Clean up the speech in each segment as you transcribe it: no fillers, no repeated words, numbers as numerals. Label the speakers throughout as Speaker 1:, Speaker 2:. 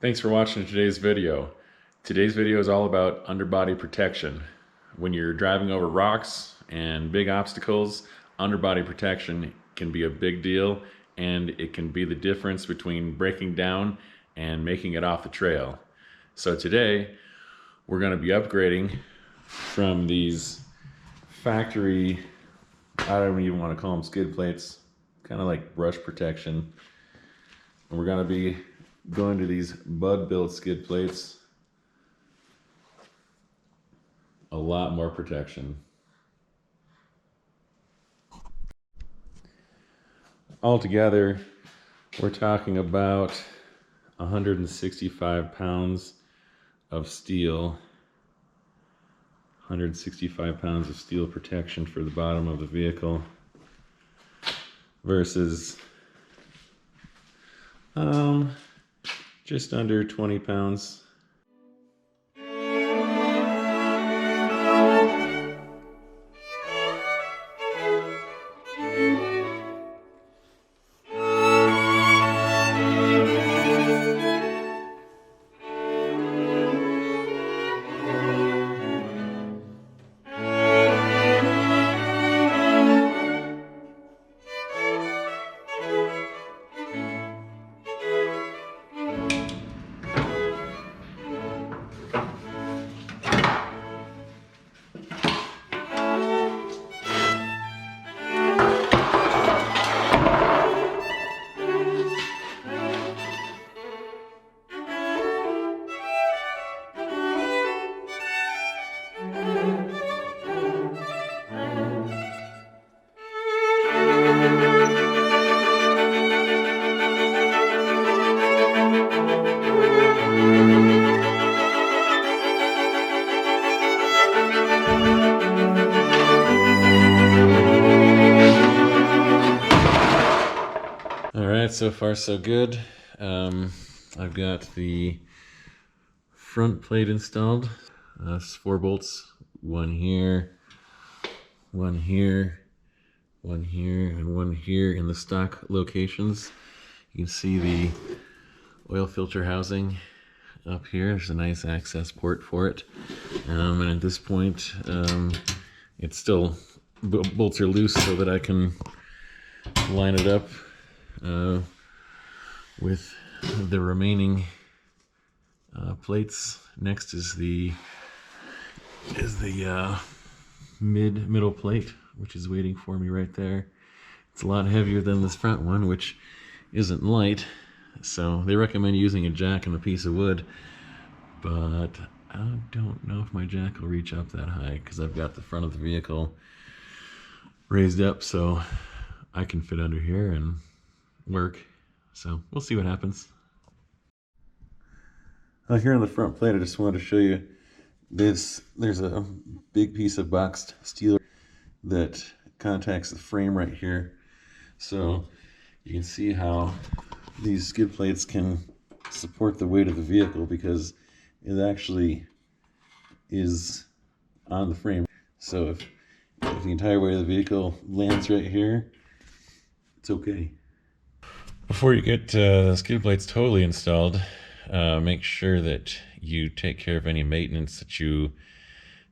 Speaker 1: Thanks for watching today's video. Today's video is all about underbody protection. When you're driving over rocks and big obstacles, underbody protection can be a big deal, and it can be the difference between breaking down and making it off the trail. So today we're going to be upgrading from these factory, I don't even want to call them skid plates, kind of like brush protection. And we're going to be going to these Budbuilt skid plates. A lot more protection. Altogether, we're talking about 165 pounds of steel. 165 pounds of steel protection for the bottom of the vehicle versus just under 20 pounds. Alright, so far so good. I've got the front plate installed. It's 4 bolts, one here, one here, one here, and one here in the stock locations. You can see the oil filter housing up here. There's a nice access port for it. And at this point, it's still, bolts are loose so that I can line it up with the remaining plates. Next is the middle plate, which is waiting for me right there. It's a lot heavier than this front one, which isn't light, so they recommend using a jack and a piece of wood, but I don't know if my jack will reach up that high because I've got the front of the vehicle raised up so I can fit under here and work. So we'll see what happens. Here on the front plate, I just wanted to show you this. There's a big piece of boxed steel that contacts the frame right here. So you can see how these skid plates can support the weight of the vehicle because it actually is on the frame. So if the entire weight of the vehicle lands right here, it's okay. Before you get skid plates totally installed, make sure that you take care of any maintenance that you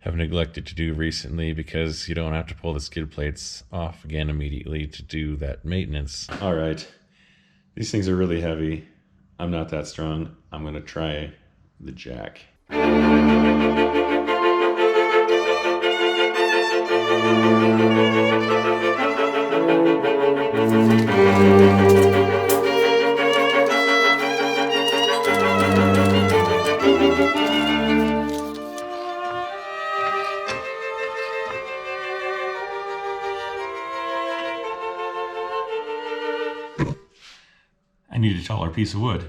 Speaker 1: have neglected to do recently, because you don't have to pull the skid plates off again immediately to do that maintenance. All right, these things are really heavy. I'm not that strong. I'm gonna try the jack. I need a taller piece of wood.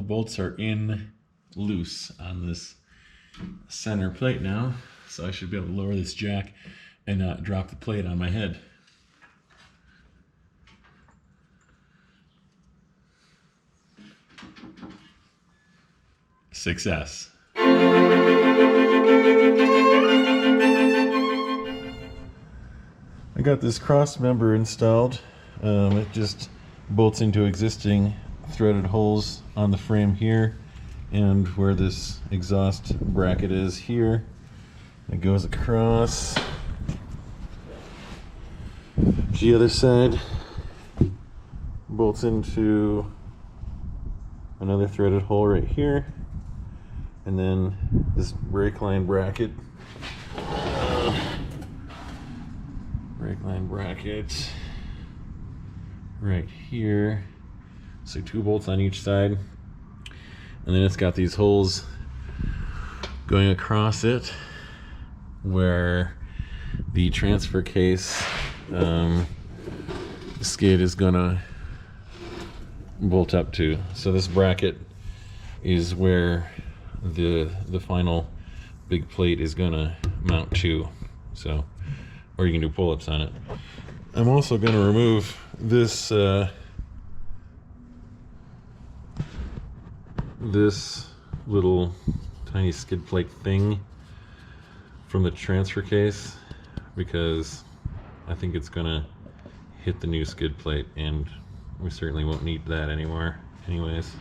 Speaker 1: bolts are in loose on this center plate now, so I should be able to lower this jack and not drop the plate on my head. Success. I got this Crossmember installed. It just bolts into existing threaded holes on the frame here and where this exhaust bracket is here. It goes across the other side, bolts into another threaded hole right here, and then this brake line bracket right here. So 2 bolts on each side, and then it's got these holes going across it where the transfer case skid is gonna bolt up to. So this bracket is where the final big plate is gonna mount to. So, or you can do pull-ups on it. I'm also gonna remove this this little tiny skid plate thing from the transfer case, because I think it's gonna hit the new skid plate, and we certainly won't need that anymore anyways.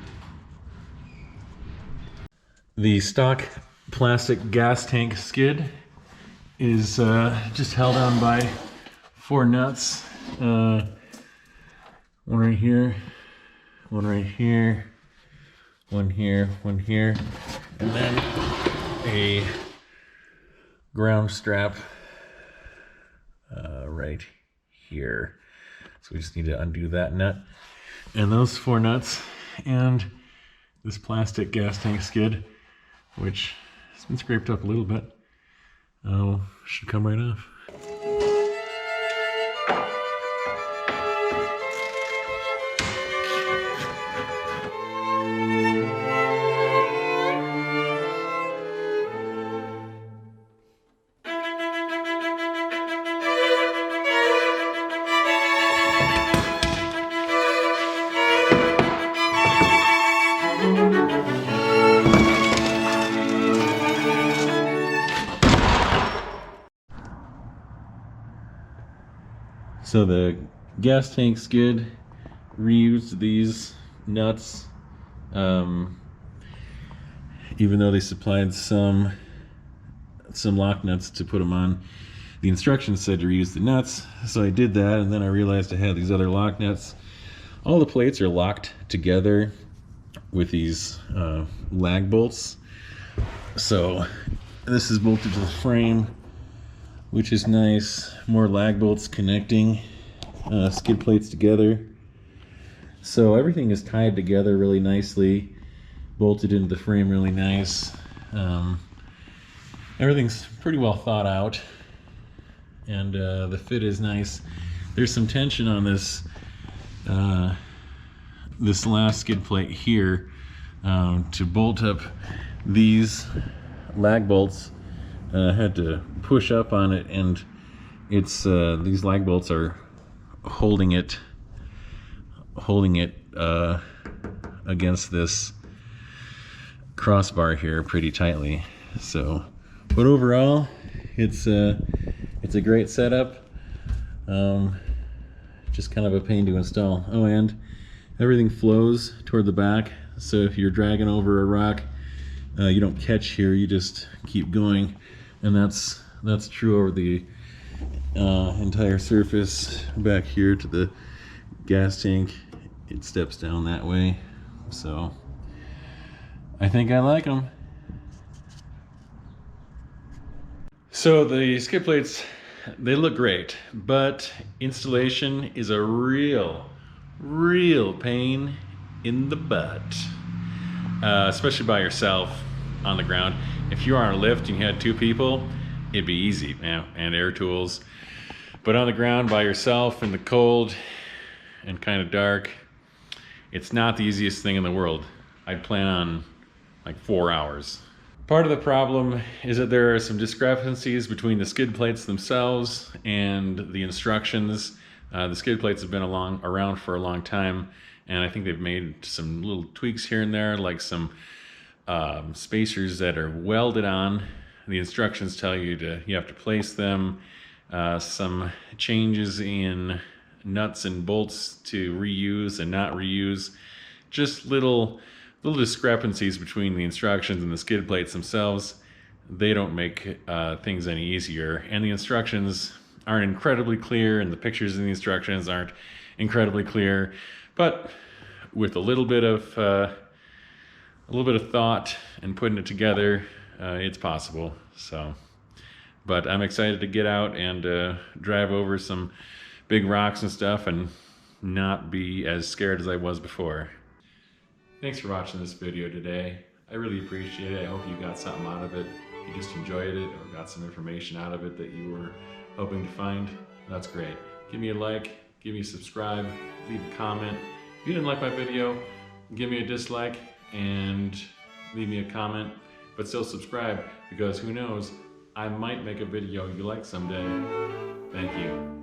Speaker 1: The stock plastic gas tank skid is just held on by 4 nuts. One right here, one right here, one here, one here, and then a ground strap right here. So we just need to undo that nut and those 4 nuts and this plastic gas tank skid, which has been scraped up a little bit. Should come right off. So the gas tank skid reused these nuts, even though they supplied some lock nuts to put them on. The instructions said to reuse the nuts, so I did that, and then I realized I had these other lock nuts. All the plates are locked together with these lag bolts. So this is bolted to the frame, which is nice. More lag bolts connecting skid plates together. So everything is tied together really nicely, bolted into the frame really nice. Everything's pretty well thought out, and the fit is nice. There's some tension on this this last skid plate here. To bolt up these lag bolts, had to push up on it, and it's these lag bolts are holding it against this crossbar here pretty tightly. So, but overall, it's a great setup. Just kind of a pain to install. Oh, and everything flows toward the back, so if you're dragging over a rock, you don't catch here, you just keep going. And that's true over the entire surface back here to the gas tank. It steps down that way. So I think I like them. So the skid plates, they look great, but installation is a real pain in the butt, especially by yourself on the ground. If you are on a lift and you had 2 people, it'd be easy, and air tools. But on the ground by yourself in the cold and kind of dark, it's not the easiest thing in the world.
Speaker 2: I'd plan on like 4 hours. Part of the problem is that there are some discrepancies between the skid plates themselves and the instructions. The skid plates have been around for a long time, and I think they've made some little tweaks here and there, like some spacers that are welded on. The instructions tell you have to place them. Some changes in nuts and bolts to reuse and not reuse. Just little discrepancies between the instructions and the skid plates themselves. They don't make things any easier, and the instructions aren't incredibly clear, and the pictures in the instructions aren't incredibly clear. But with a little bit of thought and putting it together, it's possible. So, but I'm excited to get out and drive over some big rocks and stuff and not be as scared as I was before. Thanks for watching this video today. I really appreciate it. I hope you got something out of it. If you just enjoyed it or got some information out of it that you were hoping to find, that's great. Give me a like, give me a subscribe, leave a comment. If you didn't like my video, give me a dislike and leave me a comment, but still subscribe, because who knows, I might make a video you like someday. Thank you.